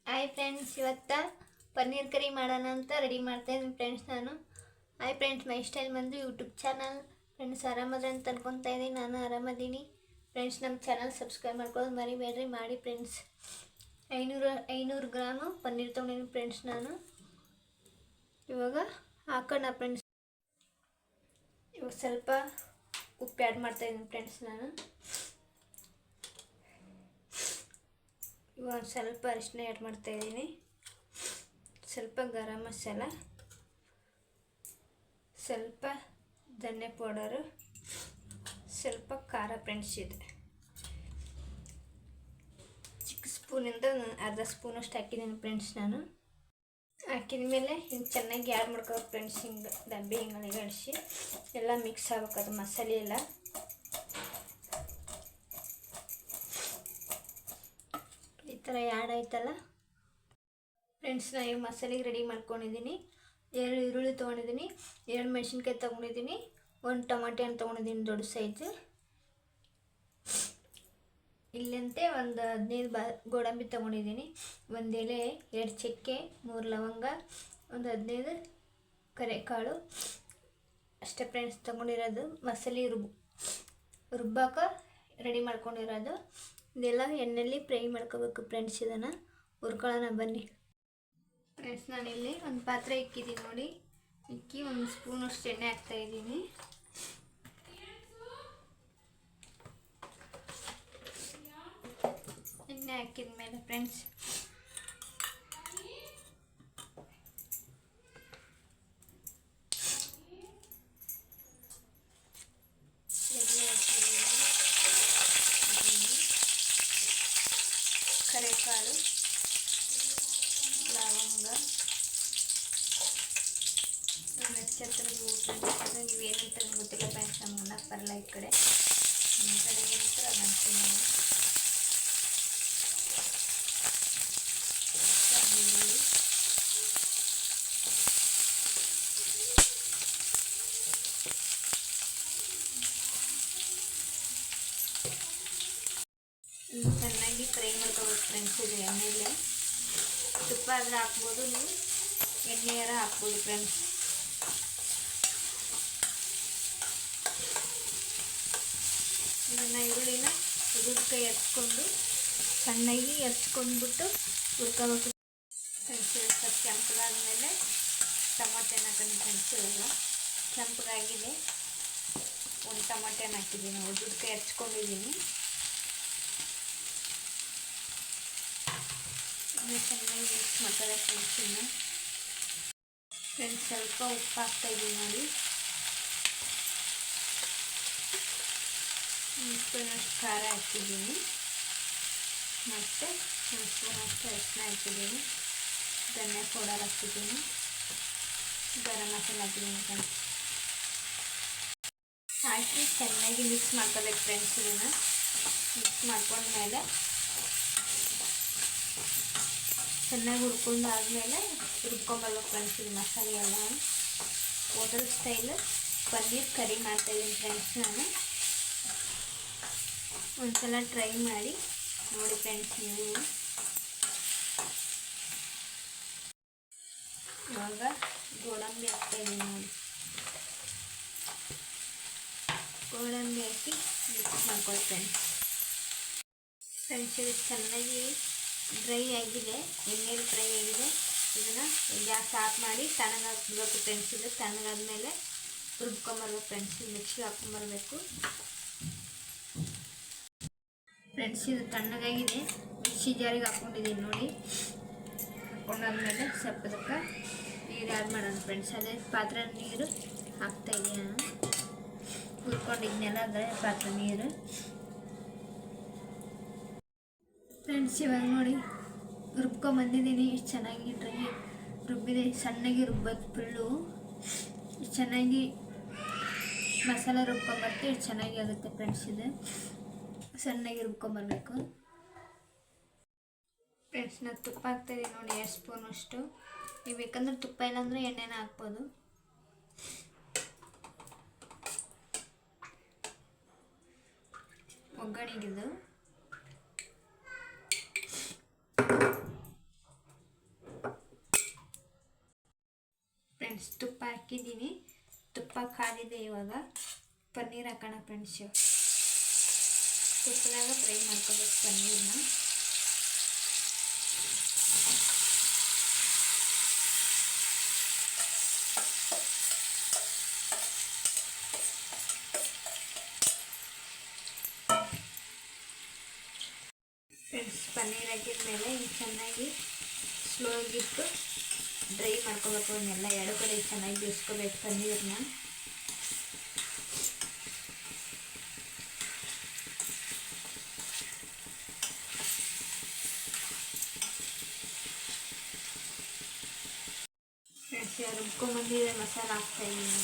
Hi friends, ಇವತ್ತು ಪನ್ನೀರ್ ಕರಿ ಮಾಡೋಣ ಅಂತ ರೆಡಿ ಮಾಡ್ತಾಯಿದ್ದೀನಿ ಫ್ರೆಂಡ್ಸ್. ಹಾಯ್ ಫ್ರೆಂಡ್ಸ್, ಮೈ ಸ್ಟೈಲ್ ಬಂದು ಯೂಟ್ಯೂಬ್ ಚಾನಲ್. ಫ್ರೆಂಡ್ಸ್, ಆರಾಮದ ಅಂತ ಅನ್ಕೊತಾ ಇದ್ದೀನಿ. ನಾನು ಆರಾಮದೀನಿ ಫ್ರೆಂಡ್ಸ್. ನಮ್ಮ ಚಾನಲ್ ಸಬ್ಸ್ಕ್ರೈಬ್ ಮಾಡ್ಕೊಳ್ಳೋದು ಮರಿಬೇಡ್ರಿ, ಮಾಡಿ ಫ್ರೆಂಡ್ಸ್. 500 ಗ್ರಾಮು ಪನ್ನೀರ್ ತೊಗೊಂಡಿದ್ದೀನಿ ಫ್ರೆಂಡ್ಸ್. ನಾನು ಇವಾಗ ಹಾಕೋಣ ಫ್ರೆಂಡ್ಸ್. ಇವಾಗ ಸ್ವಲ್ಪ ಉಪ್ಪು ಆ್ಯಡ್ ಮಾಡ್ತಾಯಿದ್ದೀನಿ ಫ್ರೆಂಡ್ಸ್. ಇವಾಗ ಸ್ವಲ್ಪ ಅರಿಶಿನ ಆ್ಯಡ್ ಮಾಡ್ತಾಯಿದ್ದೀನಿ, ಸ್ವಲ್ಪ ಗರಂ ಮಸಾಲ, ಸ್ವಲ್ಪ ಧನ್ಯ ಪೌಡರು, ಸ್ವಲ್ಪ ಖಾರ ಫ್ರೆಂಡ್ಸ್. ಇದೆ ಚಿಕ್ಕ ಸ್ಪೂನಿಂದ ಅರ್ಧ ಸ್ಪೂನಷ್ಟು ಹಾಕಿದ್ದೀನಿ ಫ್ರೆಂಡ್ಸ್. ಹಾಕಿದ ಮೇಲೆ ಹಿಂಗೆ ಚೆನ್ನಾಗಿ ಆ್ಯಡ್ ಮಾಡ್ಕೋಬೇಕು ಫ್ರೆಂಡ್ಸ್. ಹಿಂಗೆ ಡಬ್ಬಿ ಹಿಂಗೆ ಅಳಿಗಡಿಸಿ ಎಲ್ಲ ಮಿಕ್ಸ್ ಆಗ್ಬೇಕು, ಅದು ಮಸಾಲೆ ಎಲ್ಲ. ಈ ಥರ ಆ್ಯಡ್ ಆಯ್ತಲ್ಲ ಫ್ರೆಂಡ್ಸ್. ನಾನು ಈ ಮಸಾಲೆಗೆ ರೆಡಿ ಮಾಡ್ಕೊಂಡಿದ್ದೀನಿ. 2 ಈರುಳ್ಳಿ ತೊಗೊಂಡಿದ್ದೀನಿ, 2 ಮೆಣಸಿನ್ಕಾಯಿ ತೊಗೊಂಡಿದ್ದೀನಿ, 1 ಟೊಮಾಟೆ ಹಣ್ಣು ತೊಗೊಂಡಿದ್ದೀನಿ ದೊಡ್ಡ ಸೈಜು. ಇಲ್ಲಂತೆ ಒಂದು 15 ಗೋಡಂಬಿ ತೊಗೊಂಡಿದ್ದೀನಿ, 1 ಎಲೆ, 2 ಚಕ್ಕೆ, 3 ಲವಂಗ, ಒಂದು 15 ಕರೆಕಾಳು ಅಷ್ಟೇ ಫ್ರೆಂಡ್ಸ್ ತೊಗೊಂಡಿರೋದು. ಮಸಾಲೆ ರುಬ್ಬಾಕ ರೆಡಿ ಮಾಡ್ಕೊಂಡಿರೋದು. ಇದೆಲ್ಲ ಎಣ್ಣೆಯಲ್ಲಿ ಫ್ರೈ ಮಾಡ್ಕೋಬೇಕು ಫ್ರೆಂಡ್ಸ್. ಇದನ್ನು ಹುರ್ಕೊಳ್ಳೋಣ ಬನ್ನಿ ಫ್ರೆಂಡ್ಸ್. ನಾನಿಲ್ಲಿ ಒಂದು ಪಾತ್ರೆ ಇಕ್ಕಿದ್ದೀನಿ ನೋಡಿ. ಇಕ್ಕಿ 1 ಸ್ಪೂನಷ್ಟು ಎಣ್ಣೆ ಹಾಕ್ತಾಯಿದ್ದೀನಿ. ಎಣ್ಣೆ ಹಾಕಿದ ಮೇಲೆ ಫ್ರೆಂಡ್ಸ್ ಕರೆಕಾಳು, ಲವಂಗ, ನಕ್ಷತ್ರ ಹೂವು ಫ್ರೆಂಡ್ಸ್. ಅದು ನೀವೇನಂತ ಗೊತ್ತಿಲ್ಲ ಫ್ರೆಂಡ್ಸ್, ನಮ್ಮನ್ನ ಬರಲ್ಲ ಈ ಕಡೆ. ನಮ್ಮ ಕಡೆ ಏನಂತಾರೆ ಅದು ಅಂತೀವಿ ನಾವು. ಈರುಳ್ಳಿ, ಚೆನ್ನಾಗಿ ಫ್ರೈ ಮಾಡ್ಕೋಬೇಕು ಫ್ರೆಂಡ್ಸ್. ಇದು ಎಣ್ಣೆಲೆ ತುಪ್ಪ ಆದರೆ ಹಾಕ್ಬೋದು, ನೀವು ಎಣ್ಣೆಯಾರ ಹಾಕ್ಬೋದು ಫ್ರೆಂಡ್ಸ್. ಇದನ್ನು ಈರುಳ್ಳಿನ ಉದುರ್ಕಾಯಿ ಹಚ್ಕೊಂಡು ಸಣ್ಣಗೆ ಹಚ್ಕೊಂಡ್ಬಿಟ್ಟು ಹುರ್ಕೋಬೇಕು ಫ್ರೆಂಡ್ಸ್. ಸ್ವಲ್ಪ ಕೆಂಪಗಾದ್ಮೇಲೆ ಟೊಮಾಟೆ ಹಾಕೊಂಡು ಫ್ರೆಂಡ್ಸ್. ಇವೆಲ್ಲ ಕೆಂಪಗಾಗಿದೆ, 1 ಟೊಮಾಟೆ ಹಾಕಿದ್ದೀನಿ, ಉದುರ್ಕಾಯಿ ಹಚ್ಕೊಂಡಿದ್ದೀನಿ. ಚೆನ್ನಾಗಿ ಮಿಕ್ಸ್ ಮಾಡ್ತಾರೆ ಫ್ರೆಂಡ್ಸ್. ಇನ್ನು ಫ್ರೆಂಡ್ಸ್ ಸ್ವಲ್ಪ ಉಪ್ಪು ಹಾಕ್ತಾಯಿದ್ದೀನಿ ನೋಡಿ. 1 ಸ್ಪೂನಷ್ಟು ಖಾರ ಹಾಕಿದ್ದೀನಿ, ಮತ್ತು 1 ಸ್ಪೂನಷ್ಟು ಅರಿಶಿನ ಹಾಕಿದ್ದೀನಿ, ಧನ್ಯ ಪೌಡರ್ ಹಾಕಿದ್ದೀನಿ, ಗರಂ ಮಸಾಲ ಹಾಕಿದ್ದೀನಿ ಫ್ರೆಂಡ್ಸ್. ಹಾಕಿ ಚೆನ್ನಾಗಿ ಮಿಕ್ಸ್ ಮಾಡ್ಕೋಬೇಕು ಫ್ರೆಂಡ್ಸ್. ಇದನ್ನು ಮಿಕ್ಸ್ ಮಾಡ್ಕೊಂಡ್ಮೇಲೆ ಚೆನ್ನಾಗಿ ಹುರ್ಕೊಂಡು ಆದಮೇಲೆ ರುಬ್ಕೊಂಬರ್ಬೇಕು ಫ್ರೆಂಡ್ಸ್. ಇದು ಮಸಾಲೆ ಎಲ್ಲ ಹೋಟೆಲ್ ಸ್ಟೈಲ್ ಪನ್ನೀರ್ ಕರಿ ಮಾಡ್ತಾಯಿದ್ದೀನಿ ಫ್ರೆಂಡ್ಸ್. ನಾನು ಒಂದ್ಸಲ ಟ್ರೈ ಮಾಡಿ ನೋಡಿ ಫ್ರೆಂಡ್ಸ್ ನೀವು. ಇವಾಗ ಗೋಡಂಬಿ ಹಾಕ್ತಾಯಿದ್ದೀನಿ ನೋಡಿ. ಗೋಡಂಬಿ ಹಾಕಿ ಮಿಕ್ಸ್ ಮಾಡ್ಕೊಳ್ಳಿ ಫ್ರೆಂಡ್ಸ್. ಇದು ಚೆನ್ನಾಗಿ ಡ್ರೈ ಆಗಿದೆ, ಎಣ್ಣೆಲಿ ಫ್ರೈ ಆಗಿದೆ. ಇದನ್ನು ಗ್ಯಾಸ್ ಆಫ್ ಮಾಡಿ ತಣ್ಣಗಾಕ್ಬಿಡ್ಬೇಕು ಫ್ರೆಂಡ್ಸ್. ಇದು ತಣ್ಣಗಾದ್ಮೇಲೆ ರುಬ್ಕೊಂಬರ್ಬೇಕು ಫ್ರೆಂಡ್ಸ್. ಮಿಕ್ಸಿಗೆ ಹಾಕ್ಕೊಂಬರ್ಬೇಕು ಫ್ರೆಂಡ್ಸ್. ಇದು ತಣ್ಣಗಾಗಿದೆ, ಮಿಕ್ಸಿ ಜಾರಿಗೆ ಹಾಕ್ಕೊಂಡಿದ್ದೀನಿ ನೋಡಿ. ಹಾಕ್ಕೊಂಡಾದ್ಮೇಲೆ ಸ್ವಲ್ಪದಕ್ಕೆ ನೀರು ಆ್ಯಡ್ ಮಾಡೋಣ ಫ್ರೆಂಡ್ಸ್. ಅದೇ ಪಾತ್ರೆ ನೀರು ಹಾಕ್ತಾಯಿದ್ದೀನಿ ನಾನು. ಹುರ್ಕೊಂಡಿದ್ನೆಲ್ಲ ಅದೇ ಪಾತ್ರೆ ನೀರು ಫ್ರೆಂಡ್ಸ್. ಇವಾಗ ನೋಡಿ ರುಬ್ಕೊಂಬಂದಿದ್ದೀನಿ. ಇಷ್ಟು ಚೆನ್ನಾಗಿ ರುಬ್ಬಿದೆ. ಸಣ್ಣಗೆ ರುಬ್ಬಬೇಕು ಫುಲ್ಲು. ಚೆನ್ನಾಗಿ ಮಸಾಲೆ ರುಬ್ಕೊಂಬರ್ತೀವಿ, ಇಷ್ಟು ಚೆನ್ನಾಗಿ ಆಗುತ್ತೆ ಫ್ರೆಂಡ್ಸ್. ಇದು ಸಣ್ಣಗೆ ರುಬ್ಕೊಂಬರ್ಬೇಕು ಫ್ರೆಂಡ್ಸ್. ನಾನು ತುಪ್ಪ ಹಾಕ್ತಾಯಿದ್ದೀನಿ ನೋಡಿ, 2 ಸ್ಪೂನಷ್ಟು. ನೀವು ಬೇಕಂದ್ರೆ ತುಪ್ಪ ಇಲ್ಲಾಂದರೆ ಎಣ್ಣೆನ ಹಾಕ್ಬೋದು. ಒಗ್ಗರಣೆಗಿದು ಫ್ರೆಂಡ್ಸ್ ತುಪ್ಪ ಹಾಕಿದ್ದೀನಿ. ತುಪ್ಪ ಕಾದಿದೆ. ಇವಾಗ ಪನ್ನೀರ್ ಹಾಕೋಣ ಫ್ರೆಂಡ್ಸ್. ತುಪ್ಪದಾಗ ಫ್ರೈ ಮಾಡ್ಕೋಬೇಕು ಪನ್ನೀರನ್ನ. ಫ್ರೆಂಡ್ಸ್ ಪನ್ನೀರ್ ಹಾಕಿದ ಮೇಲೆ ಚೆನ್ನಾಗಿ ಸ್ಲೋಗಿಟ್ಟು ಡ್ರೈ ಮಾಡ್ಕೋಬೇಕು. ಅವನ್ನೆಲ್ಲ ಎರಡು ಕಡೆ ಚೆನ್ನಾಗಿ ಬೇಯಿಸ್ಕೋಬೇಕು ಪನ್ನೀರನ್ನ. ಫ್ರೆಂಡ್ಸ್ ರುಬ್ಕೊಂಬಂದಿದೆ ಮಸಾಲ ಹಾಕ್ತಾಯಿದ್ದೀನಿ.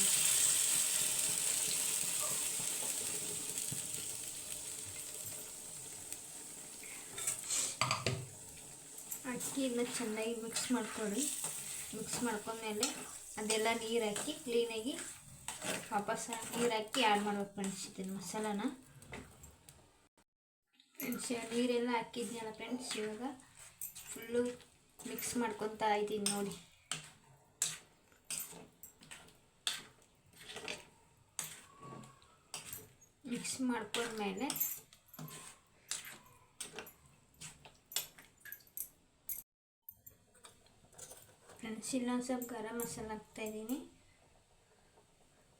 ಅಕ್ಕಿನ ಚೆನ್ನಾಗಿ ಮಿಕ್ಸ್ ಮಾಡ್ಕೊಳ್ಳಿ. ಮಿಕ್ಸ್ ಮಾಡ್ಕೊಂಡ್ಮೇಲೆ ಅದೆಲ್ಲ ನೀರು ಹಾಕಿ ಕ್ಲೀನಾಗಿ ವಾಪಸ್ ನೀರು ಹಾಕಿ ಆ್ಯಡ್ ಮಾಡ್ಬೇಕು ಫ್ರೆಂಡ್ಸ್ ಇದನ್ನು ಮಸಾಲಾನ. ಫ್ರೆಂಡ್ಸ್ ನೀರೆಲ್ಲ ಹಾಕಿದ್ನಲ್ಲ ಫ್ರೆಂಡ್ಸ್, ಇವಾಗ ಫುಲ್ಲು ಮಿಕ್ಸ್ ಮಾಡ್ಕೊತಾ ಇದ್ದೀನಿ ನೋಡಿ. ಮಿಕ್ಸ್ ಮಾಡ್ಕೊಂಡ್ಮೇಲೆ ಫ್ರೆಂಡ್ಸ್ ಇಲ್ಲೊಂದು ಸ್ವಲ್ಪ ಗರಂ ಮಸಾಲ ಹಾಕ್ತಾಯಿದ್ದೀನಿ.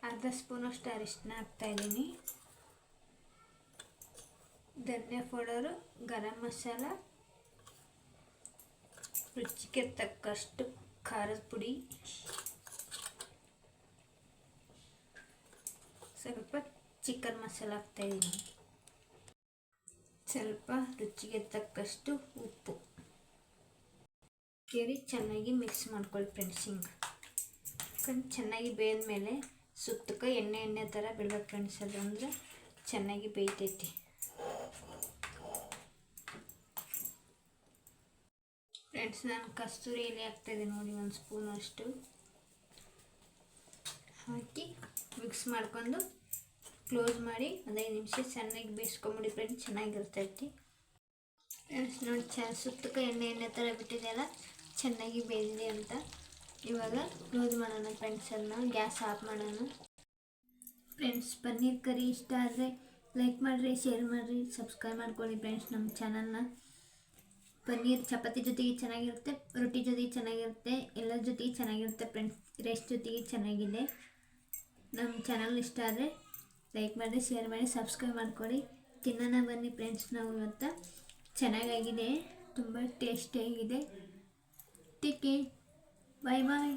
ಅರ್ಧ ಸ್ಪೂನಷ್ಟು ಅರಿಶಿನ ಹಾಕ್ತಾಯಿದ್ದೀನಿ. ಧನಿಯಾ ಪೌಡರು, ಗರಂ ಮಸಾಲ, ರುಚಿಗೆ ತಕ್ಕಷ್ಟು ಖಾರದ ಪುಡಿ, ಸ್ವಲ್ಪ ಚಿಕನ್ ಮಸಾಲ ಹಾಕ್ತಾಯಿದ್ದೀನಿ, ಸ್ವಲ್ಪ ರುಚಿಗೆ ತಕ್ಕಷ್ಟು ಉಪ್ಪು ಕೇಳಿ ಚೆನ್ನಾಗಿ ಮಿಕ್ಸ್ ಮಾಡ್ಕೊಳ್ಳಿ ಫ್ರೆಂಡ್ಸ್. ಹಿಂಗೆ ಚೆನ್ನಾಗಿ ಬೇಯ್ದ ಮೇಲೆ ಸುತ್ತಕ್ಕೆ ಎಣ್ಣೆ ಥರ ಬಿಡ್ಬೇಕು ಫ್ರೆಂಡ್ಸ್. ಅದು ಅಂದರೆ ಚೆನ್ನಾಗಿ ಬೇಯ್ತೈತಿ. ಫ್ರೆಂಡ್ಸ್ ನಾನು ಕಸ್ತೂರಿ ಎಲೆ ಹಾಕ್ತಾಯಿದ್ದೆ ನೋಡಿ, 1 ಸ್ಪೂನ್ ಅಷ್ಟು ಹಾಕಿ ಮಿಕ್ಸ್ ಮಾಡ್ಕೊಂಡು ಕ್ಲೋಸ್ ಮಾಡಿ 15 ನಿಮಿಷ ಚೆನ್ನಾಗಿ ಬೇಯಿಸ್ಕೊಂಬಿಡಿ ಫ್ರೆಂಡ್ಸ್. ಚೆನ್ನಾಗಿರ್ತೈತಿ ಫ್ರೆಂಡ್ಸ್. ನೋಡಿ ಸುತ್ತಕ್ಕೆ ಎಣ್ಣೆ ಥರ ಬಿಟ್ಟಿದೆಯಲ್ಲ, ಚೆನ್ನಾಗಿ ಬೇಯಿದೆ ಅಂತ. ಇವಾಗ ಕ್ಲೋಸ್ ಮಾಡೋಣ ಫ್ರೆಂಡ್ಸ್. ಅದನ್ನ ಗ್ಯಾಸ್ ಆಫ್ ಮಾಡೋಣ ಫ್ರೆಂಡ್ಸ್. ಪನ್ನೀರ್ ಕರಿ ಇಷ್ಟ ಆದರೆ ಲೈಕ್ ಮಾಡಿರಿ, ಶೇರ್ ಮಾಡಿರಿ, ಸಬ್ಸ್ಕ್ರೈಬ್ ಮಾಡ್ಕೊಳ್ಳಿ ಫ್ರೆಂಡ್ಸ್ ನಮ್ಮ ಚಾನಲ್ನ. ಪನ್ನೀರ್ ಚಪಾತಿ ಜೊತೆಗೆ ಚೆನ್ನಾಗಿರುತ್ತೆ, ರೊಟ್ಟಿ ಜೊತೆಗೆ ಚೆನ್ನಾಗಿರುತ್ತೆ, ಎಲ್ಲರ ಜೊತೆಗೆ ಚೆನ್ನಾಗಿರುತ್ತೆ ಫ್ರೆಂಡ್ಸ್. ರೈಸ್ ಜೊತೆಗೆ ಚೆನ್ನಾಗಿದೆ. ನಮ್ಮ ಚಾನಲ್ ಇಷ್ಟ ಆದರೆ ಲೈಕ್ ಮಾಡಿ, ಶೇರ್ ಮಾಡಿ, ಸಬ್ಸ್ಕ್ರೈಬ್ ಮಾಡ್ಕೊಳ್ಳಿ. ತಿನ್ನೋಣ ಬನ್ನಿ ಫ್ರೆಂಡ್ಸ್. ನಾವು ಇವತ್ತು ಚೆನ್ನಾಗಾಗಿದೆ, ತುಂಬ ಟೇಸ್ಟಿಯಾಗಿದೆ. ಟೇಕ್ ಕೇರ್, ಬಾಯ್ ಬಾಯ್.